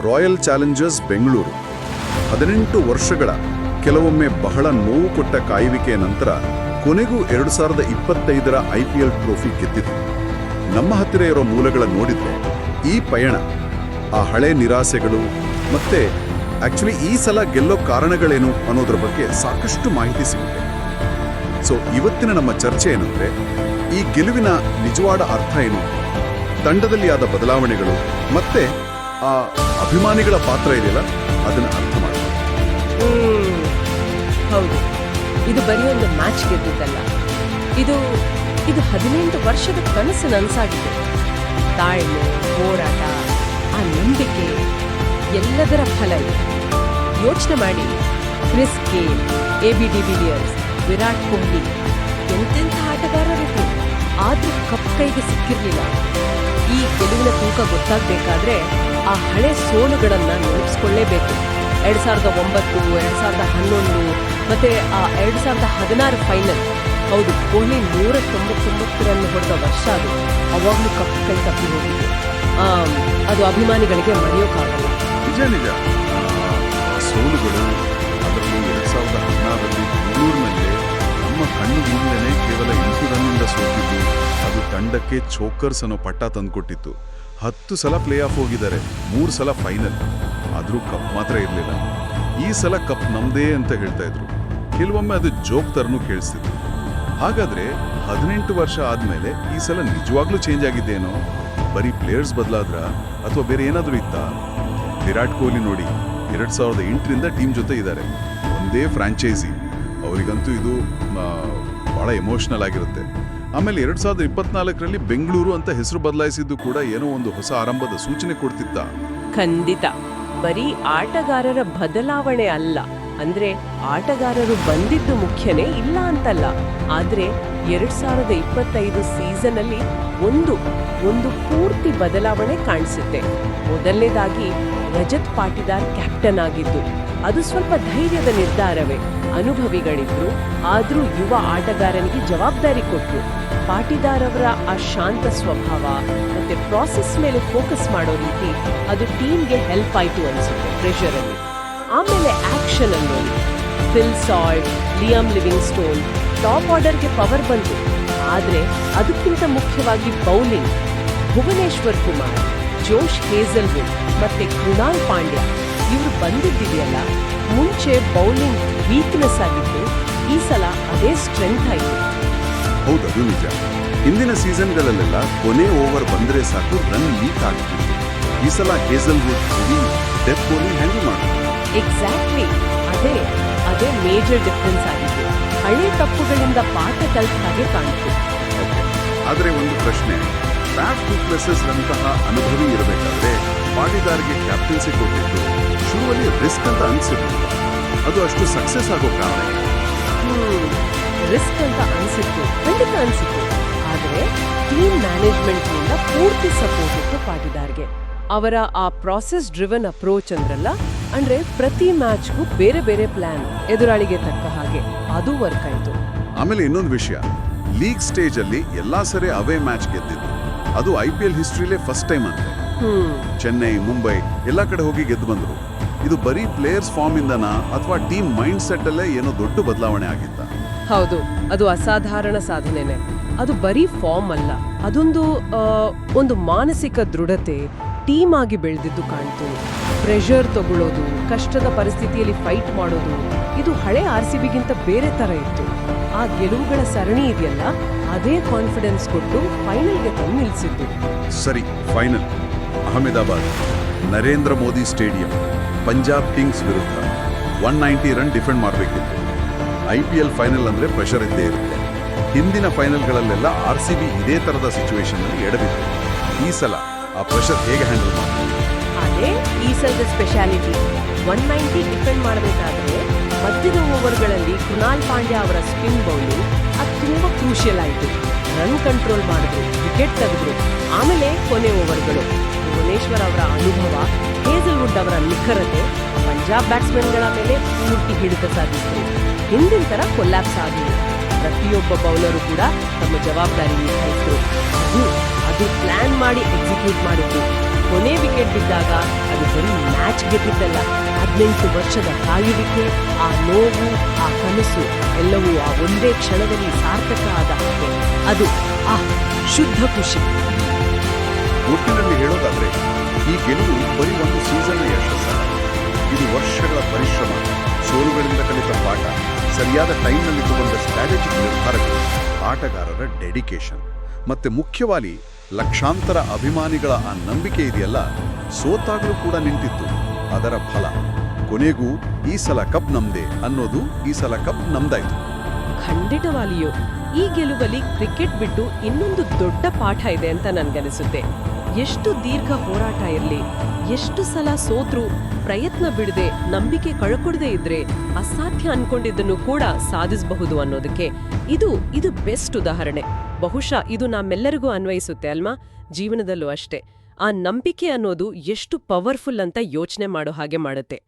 Royal Challengers Bengaluru 18 ವರ್ಷಗಳ ಕೆಲವೊಮ್ಮೆ ಬಹಳ ನೋವು ಕೊಟ್ಟ ಕಾಯುವಿಕೆಯ ನಂತರ ಕೊನೆಗೂ 2025ರ IPL ಟ್ರೋಫಿ ಗೆದ್ದಿತು. ನಮ್ಮ ಹತ್ತಿರ ಇರೋ ಮೂಲಗಳ ನೋಡಿದ್ರೆ ಈ ಪಯಣ, ಆ ಹಳೆ ನಿರಾಸೆಗಳು ಮತ್ತೆ ಆಕ್ಚುಲಿ ಈ ಸಲ ಗೆಲ್ಲೋ ಕಾರಣಗಳೇನು ಅನ್ನೋದ್ರ ಬಗ್ಗೆ ಸಾಕಷ್ಟು ಮಾಹಿತಿ ಸಿಗುತ್ತೆ. ಸೊ ಇವತ್ತಿನ ನಮ್ಮ ಚರ್ಚೆ ಏನಂದ್ರೆ, ಈ ಗೆಲುವಿನ ನಿಜವಾದ ಅರ್ಥ ಏನು, ತಂಡದಲ್ಲಿ ಆದ ಬದಲಾವಣೆಗಳು ಮತ್ತೆ ಆ ಅಭಿಮಾನಿಗಳ ಪಾತ್ರ ಇದೆಯಲ್ಲ ಅದನ್ನು ಅರ್ಥ ಮಾಡಿ. ಹೌದು, ಇದು ಬರೀ ಒಂದು ಮ್ಯಾಚ್ ಗೆದ್ದಿದ್ದಲ್ಲ, ಇದು 18 ವರ್ಷದ ಕನಸು ನನಸಾಗಿದೆ. ತಾಳ್ಮೆ, ಹೋರಾಟ, ಆ ನಂಬಿಕೆ ಎಲ್ಲದರ ಫಲ ಇದೆ. ಯೋಚನೆ ಮಾಡಿ, Chris Gayle, AB de Villiers, Virat Kohli ಎಂತೆಂಥ ಆಟಗಾರರಿದ್ರು, ಆದ್ರೂ ಕಪ್ ಕೈಗೆ ಸಿಕ್ಕಿರ್ಲಿಲ್ಲ. ಈ ಗೆಲುವಿನ ತೂಕ ಗೊತ್ತಾಗಬೇಕಾದ್ರೆ ಆ ಹಳೆ ಸೋಲುಗಳನ್ನ ನೆನಪಿಸ್ಕೊಳ್ಳೇಬೇಕು. 2009, 2011 ಮತ್ತೆ ಆ 2016 ಫೈನಲ್. ಹೌದು, ಕೊಹ್ಲಿ 199 ರನ್ ಹೊಡೆದ ವರ್ಷ ಅದು. ಅವಾಗ್ಲೂ ಕಪ್ ಕೈ ತಪ್ಪಿ ಹೋಗಿದೆ. ಅದು ಅಭಿಮಾನಿಗಳಿಗೆ ಮರೆಯೋಕ್ಕಾಗಲ್ಲ. ನಿಜ ಸೋಲುಗಳು, ಅದರಲ್ಲೂ 2016ರಲ್ಲಿ ಬೆಂಗಳೂರಿನಲ್ಲೇ ನಮ್ಮ ಕಣ್ಣು ಮುಂದೆನೇ ಕೇವಲ 8 ರನ್ನಿಂದ ಸೋತಿದ್ದು, ಅದು ತಂಡಕ್ಕೆ ಚೋಕರ್ಸ್ ಅನ್ನೋ ಪಟ್ಟ ತಂದುಕೊಟ್ಟಿತ್ತು. 10 ಸಲ ಪ್ಲೇ ಆಫ್ ಹೋಗಿದ್ದಾರೆ, 3 ಸಲ ಫೈನಲ್, ಆದರೂ ಕಪ್ ಮಾತ್ರ ಇರಲಿಲ್ಲ. ಈ ಸಲ ಕಪ್ ನಮ್ದೇ ಅಂತ ಹೇಳ್ತಾ ಇದ್ರು. ಕೆಲವೊಮ್ಮೆ ಅದು ಜೋಕ್ ತರನೂ ಕೇಳಿಸ್ತಿದ್ರು. ಹಾಗಾದ್ರೆ 18 ವರ್ಷ ಆದ್ಮೇಲೆ ಈ ಸಲ ನಿಜವಾಗ್ಲೂ ಚೇಂಜ್ ಆಗಿದ್ದೇನೋ? ಬರೀ ಪ್ಲೇಯರ್ಸ್ ಬದಲಾದ್ರ ಅಥವಾ ಬೇರೆ ಏನಾದರೂ ಇತ್ತಾ? ವಿರಾಟ್ ಕೊಹ್ಲಿ ನೋಡಿ, 2008ರಿಂದ ಟೀಮ್ ಜೊತೆ ಇದ್ದಾರೆ, ಒಂದೇ ಫ್ರಾಂಚೈಸಿ. ಅವರಿಗಂತೂ ಇದು ಬಹಳ ಎಮೋಷನಲ್ ಆಗಿರುತ್ತೆ. ಆಮೇಲೆ 2024ರಲ್ಲಿ ಬೆಂಗಳೂರು ಅಂತ ಹೆಸರು ಬದಲಾಯಿಸಿದ್ದು ಕೂಡ ಏನೋ ಒಂದು ಹೊಸ ಆರಂಭದ ಸೂಚನೆ ಕೊಡ್ತಿತ್ತ. ಖಂಡಿತ. ಬರೀ ಆಟಗಾರರ ಬದಲಾವಣೆ ಅಲ್ಲ, ಅಂದ್ರೆ ಆಟಗಾರರು ಬಂದಿದ್ದು ಮುಖ್ಯನೇ ಇಲ್ಲ ಅಂತಲ್ಲ. ಆದ್ರೆ 2025 ಸೀಸನ್ ಅಲ್ಲಿ ಒಂದು ಪೂರ್ತಿ ಬದಲಾವಣೆ ಕಾಣಿಸುತ್ತೆ. ಮೊದಲನೇದಾಗಿ ರಜತ್ ಪಾಟಿದಾರ್ ಕ್ಯಾಪ್ಟನ್ ಆಗಿದ್ದು, ಅದು ಸ್ವಲ್ಪ ಧೈರ್ಯದ ನಿರ್ಧಾರವೇ. ಅನುಭವಿಗಳಿದ್ರು, ಆದ್ರೂ ಯುವ ಆಟಗಾರನಿಗೆ ಜವಾಬ್ದಾರಿ ಕೊಟ್ರು. ಪಾಟಿದಾರ್ ಅವರ ಆ ಶಾಂತ ಸ್ವಭಾವ ಮತ್ತೆ ಪ್ರಾಸೆಸ್ ಮೇಲೆ ಫೋಕಸ್ ಮಾಡೋ ರೀತಿ, ಅದು ಟೀಮ್ಗೆ ಹೆಲ್ಪ್ ಆಯ್ತು ಅನ್ಸುತ್ತೆ ಪ್ರೆಷರ್ ಅಲ್ಲಿ. ಆಮೇಲೆ ಆಕ್ಷನ್ ಅಲ್ಲಿ ನೋಡಿ, Phil Salt, Liam Livingstone, top ಆರ್ಡರ್ಗೆ ಪವರ್ ಬಂತು. ಆದ್ರೆ ಅದಕ್ಕಿಂತ ಮುಖ್ಯವಾಗಿ ಬೌಲಿಂಗ್, ಭುವನೇಶ್ವರ್ ಕುಮಾರ್, ಜೋಶ್ ಹೇಜಲ್ವುಡ್ ಮತ್ತೆ ಕೃಣಾಲ್ ಪಾಂಡ್ಯ ಇವರು ಬಂದಿದ್ದಿದೆಯಲ್ಲ, ಮುಂಚೆ ಬೌಲಿಂಗ್ ವೀಕ್ನೆಸ್ ಆಗಿತ್ತು, ಈ ಸಲ ಅದೇ ಸ್ಟ್ರೆಂತ್ ಆಯಿತು. ಹೌದದು ನಿಜ. ಹಿಂದಿನ ಸೀಸನ್ಗಳಲ್ಲೆಲ್ಲ ಕೊನೆ ಓವರ್ ಬಂದ್ರೆ ಸಾಕು ರನ್ ಲೀಕ್ ಆಗ್ತಿತ್ತು. ಈ ಸಲ ಹೇಜಲ್ವುಡ್ ಡೆತ್ ಬೌಲಿಂಗ್ ಹ್ಯಾಂಡಲ್ ಮಾಡಿದ್ರು. ಎಕ್ಸಾಕ್ಟ್ಲಿ, ಅದೇ ಮೇಜರ್ ಡಿಫರೆನ್ಸ್ ಆಗಿತ್ತು. ಹಳೆ ತಪ್ಪುಗಳಿಂದ ಪಾಠ ಕಲಿತ ಹಾಗೆ ಕಾಣಿತು. ಆದರೆ ಒಂದು ಪ್ರಶ್ನೆ, ಫ್ಯಾಫ್ ಡು ಪ್ಲೆಸಸ್ ರಂತಹ ಅನುಭವಿ ಇರಬೇಕಾದ್ರೆ ಪಾಟಿದಾರ್ಗೆ ಕ್ಯಾಪ್ಟನ್ಸಿ ಕೊಟ್ಟಿದ್ದು ಶುರುವಲ್ಲಿ ರಿಸ್ಕ್ ಅಂತ ಅನಿಸಿರ್ಲಿಲ್ಲ. ಅದು ಅಷ್ಟು ಸಕ್ಸಸ್ ಆಗೋ ಕಾರಣ ರಿಸ್ಕ್ ಅಂತ ಅನಿಸಿತ್ತು, ಖಂಡಿತ ಅನಿಸಿತ್ತು. ಆದರೆ ಟೀಮ್ ಮ್ಯಾನೇಜ್ಮೆಂಟ್ ನಿಂದ ಪೂರ್ತಿ ಸಪೋರ್ಟ್ ಇತ್ತು ಪಾಟಿದಾರ್ಗೆ. ಅವರ ಆ ಪ್ರಾಸೆಸ್ ಡ್ರಿವನ್ ಅಪ್ರೋಚ್ ಅಂದ್ರಲ್ಲ, ಅಂದ್ರೆ ಪ್ರತಿ ಮ್ಯಾಚ್ಗೂ ಬೇರೆ ಬೇರೆ ಪ್ಲಾನ್, ಎದುರಾಳಿಗೆ ತಕ್ಕ ಹಾಗೆ, ಅದು ವರ್ಕ್ ಆಯ್ತು. ಆಮೇಲೆ ಇನ್ನೊಂದು ವಿಷಯ, ಲೀಗ್ ಸ್ಟೇಜ್ ಅಲ್ಲಿ ಎಲ್ಲಾ ಸರಿ ಅವೇ ಮ್ಯಾಚ್ ಗೆದ್ದಿದ್ದು. ಅದು IPL ಹಿಸ್ಟ್ರಿಲೇ ಫಸ್ಟ್ ಟೈಮ್ ಅಂತೆ. ಚೆನ್ನೈ, ಮುಂಬೈ ಎಲ್ಲಾ ಕಡೆ ಹೋಗಿ ಗೆದ್ದು ಬಂದ್ರು. ಇದು ಬರೀ ಪ್ಲೇಯರ್ಸ್ ಫಾರ್ಮ್ ಇಂದನಾ ಅಥವಾ ಟೀಮ್ ಮೈಂಡ್ ಸೆಟ್ ಅಲ್ಲೇ ಏನೋ ದೊಡ್ಡ ಬದಲಾವಣೆ ಆಗಿತ್ತ? ಹೌದು, ಅದು ಅಸಾಧಾರಣ ಸಾಧನೆನೆ. ಅದು ಬರೀ ಫಾರ್ಮ್ ಅಲ್ಲ, ಅದೊಂದು ಮಾನಸಿಕ ದೃಢತೆ, ಟೀಮ್ ಆಗಿ ಬೆಳೆದಿದ್ದು ಕಾಣ್ತು. ಪ್ರೆಷರ್ ತಗೊಳ್ಳೋದು, ಕಷ್ಟದ ಪರಿಸ್ಥಿತಿಯಲ್ಲಿ ಫೈಟ್ ಮಾಡೋದು, ಇದು ಹಳೆ RCBಗಿಂತ ಬೇರೆ ತರ ಇತ್ತು. ಆ ಗೆಲುವುಗಳ ಸರಣಿ ಇದೆಯಲ್ಲ, ಅದೇ ಕಾನ್ಫಿಡೆನ್ಸ್ ಕೊಟ್ಟು ಫೈನಲ್ಗೆ ತಂದು ನಿಲ್ಲಿಸಿದ್ದು. ಸರಿ, final Ahmedabad, Narendra Modi stadium, Punjab Kings ವಿರುದ್ಧ 190 ರನ್ ಡಿಫೆಂಡ್ ಮಾಡಬೇಕಿತ್ತು. IPL ಫೈನಲ್ ಅಂದ್ರೆ ಪ್ರೆಷರ್ ಇದ್ದೇ ಇರುತ್ತೆ. ಹಿಂದಿನ ಫೈನಲ್ಗಳಲ್ಲೆಲ್ಲ RCB ಇದೇ ತರದ ಸಿಚುವೇಶನ್ ಅಲ್ಲಿ ಎಡವಿತ್ತು. ಈ ಸಲ ಆ ಪ್ರೆಷರ್ ಹೇಗೆ ಹ್ಯಾಂಡಲ್ ಮಾಡ್ತಾರೆ? ಅದೇ ಈ ಸಲದ ಸ್ಪೆಷಾಲಿಟಿ. 190 ಡಿಫೆಂಡ್ ಮಾಡಬೇಕಾದ್ರೆ ಮಧ್ಯದ ಓವರ್ಗಳಲ್ಲಿ ಕೃಣಾಲ್ ಪಾಂಡ್ಯ ಅವರ ಸ್ಪಿನ್ ಬೌಲಿಂಗ್ ಅದು ತುಂಬಾ ಕ್ರೂಷಿಯಲ್ ಆಯಿತು. ರನ್ ಕಂಟ್ರೋಲ್ ಮಾಡಿದ್ರು, ವಿಕೆಟ್ ತೆಗೆದ್ರು. ಆಮೇಲೆ ಕೊನೆ ಓವರ್ಗಳು, ಭುವನೇಶ್ವರ್ ಅವರ ಅನುಭವ, ಹೇಜಲ್ವುಡ್ ಅವರ ನಿಖರತೆ ಪಂಜಾಬ್ ಬ್ಯಾಟ್ಸ್ಮನ್ಗಳ ಮೇಲೆ ಪೂರ್ತಿ ಹಿಡಿತ ಸಾಧಿಸಿದ್ರು. ಹಿಂದಿನ ತರ ಕೊಲ್ಲಾಪ್ಸ್ ಆಗಿಲ್ಲ. ಪ್ರತಿಯೊಬ್ಬ ಬೌಲರು ಕೂಡ ತಮ್ಮ ಜವಾಬ್ದಾರಿ ನಿರ್ವಹಿಸಿದ್ರು. ಅದು ಪ್ಲಾನ್ ಮಾಡಿ ಎಕ್ಸಿಕ್ಯೂಟ್ ಮಾಡಿದ್ರು. ಕೊನೆ ವಿಕೆಟ್ ಬಿದ್ದಾಗ ಅದು ಬರೀ ಮ್ಯಾಚ್ ಗೆದ್ದಿದ್ದಲ್ಲ, 18 ವರ್ಷದ ಕಾಯುವಿಕೆ, ಆ ನೋವು, ಆ ಕನಸು ಎಲ್ಲವೂ ಆ ಒಂದೇ ಕ್ಷಣದಲ್ಲಿ ಸಾರ್ಥಕ ಆದ ಹಾಗೆ. ಅದು ಆ ಶುದ್ಧ ಖುಷಿ. ಒಟ್ಟಿನಲ್ಲಿ ಹೇಳೋದಾದ್ರೆ ಈ ಗೆಲುವು ಬರೀ ಒಂದು ಸೀಸನ್ನ ಯಶಸ್ಸಲ್ಲ. ಇದು ವರ್ಷಗಳ ಪರಿಶ್ರಮ, ಸೋಲುಗಳಿಂದ ಕಲಿತ ಪಾಠ, ಸರಿಯಾದ ಟೈಮ್ನಲ್ಲಿ ತಗೊಂಡ ಸ್ಟ್ರಾಟಜಿಕ್ ನಿರ್ಧಾರಗಳು, ಆಟಗಾರರ ಡೆಡಿಕೇಶನ್ ಮತ್ತೆ ಮುಖ್ಯವಾಗಿ ಲಕ್ಷಾಂತರ ಅಭಿಮಾನಿಗಳ ಆ ನಂಬಿಕೆ ಇದೆಯಲ್ಲ, ಸೋತಾಗ್ಲೂ ಕೂಡ ನಿಂತಿತ್ತು. ಅದರ ಫಲ ಕೊನೆಗೂ ಈ ಸಲ ಕಪ್ ನಮ್ದೆ ಅನ್ನೋದು ಈ ಸಲ ಕಪ್ ನಮ್ದಾಯ್ತು. ಖಂಡಿತವಾಗಿಯೂ ಈ ಗೆಲುವಲ್ಲಿ ಕ್ರಿಕೆಟ್ ಬಿಟ್ಟು ಇನ್ನೊಂದು ದೊಡ್ಡ ಪಾಠ ಇದೆ ಅಂತ ನನ್ಗನಿಸುತ್ತೆ. ಎಷ್ಟು ದೀರ್ಘ ಹೋರಾಟ ಇರಲಿ, ಎಷ್ಟು ಸಲ ಸೋತ್ರು ಪ್ರಯತ್ನ ಬಿಡದೆ, ನಂಬಿಕೆ ಕಳ್ಕೊಡದೆ ಇದ್ರೆ ಅಸಾಧ್ಯ ಅನ್ಕೊಂಡಿದ್ದನ್ನು ಕೂಡ ಸಾಧಿಸಬಹುದು ಅನ್ನೋದಕ್ಕೆ ಇದು ಬೆಸ್ಟ್ ಉದಾಹರಣೆ. ಬಹುಶಃ ಇದು ನಮ್ಮೆಲ್ಲರಿಗೂ ಅನ್ವಯಿಸುತ್ತೆ ಅಲ್ವಾ? ಜೀವನದಲ್ಲೂ ಅಷ್ಟೇ. ಆ ನಂಬಿಕೆ ಅನ್ನೋದು ಎಷ್ಟು ಪವರ್ಫುಲ್ ಅಂತ ಯೋಚನೆ ಮಾಡೋ ಹಾಗೆ ಮಾಡುತ್ತೆ.